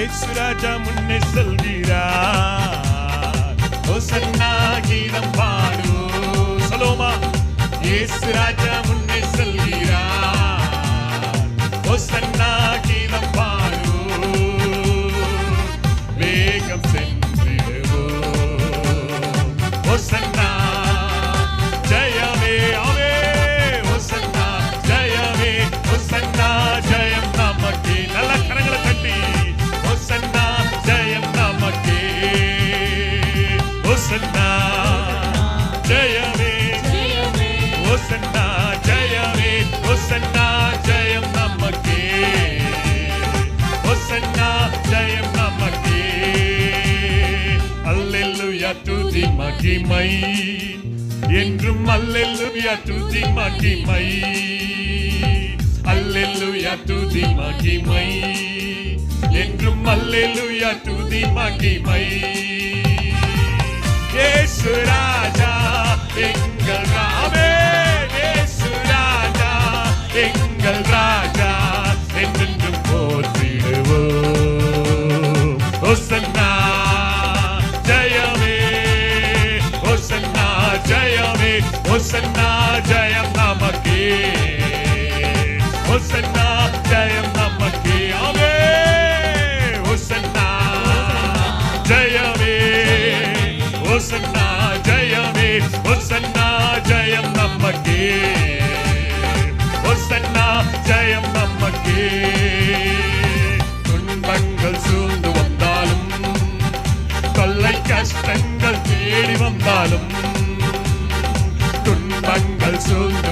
இயேசு ராஜா முன்னே செல்கிறார். ஹோசன்னா கீதம் பாடு சொல்லுவோமா? இயேசு ராஜா முன்னே செல்கிறார். ஹோசன்னா கீதம் பாடு வேகம் சென்றிடுவோம். ஹோசன்னா ஜெயமே ஆவே. ஹோசன்னா ஜெயமே. ஹோசன்னா ஜெயம் நமக்கே. நல்ல கரங்களை தட்டி ஹோசன்னா ஜெயம் நமக்கே. ஹோசன்னா ஜெயமே. ஹோசன்னா ஜெயமே. ஹோசன்னா ஜெயம் நமக்கே. ஹோசன்னா ஜெயம் நமக்கே. அல்லேலூயா துதி மகிமை என்றும். அல்லேலூயா துதி மகிமை. அல்லேலூயா துதி மகிமை என்றும். அல்லேலூயா துதி மகிமை. இயேசு ராஜா எங்கள் ராமே. இயேசு ராஜா எங்கள் ராஜா என்றென்றும் போற்றிடுவோம். ஹோசன்னா ஜெயமே. ஹோசன்னா ஜெயமே. ஹோசன்னா ஜெயம் நமக்கே. ஹோசன்னா ஜெயம் நமக்கே. ஆமே. ஹோசன்னா ஜெயமே. ஹோசன்னா ஜெயமே. ஹோசன்னா ஜெயம் நமக்கே. ஹோசன்னா ஜெயம் நமக்கே. துன்பங்கள் சூழ்ந்து வந்தாலும், தொல்லை கஷ்டங்கள் தேடி வந்தாலும், துன்பங்கள் சூழ்ந்து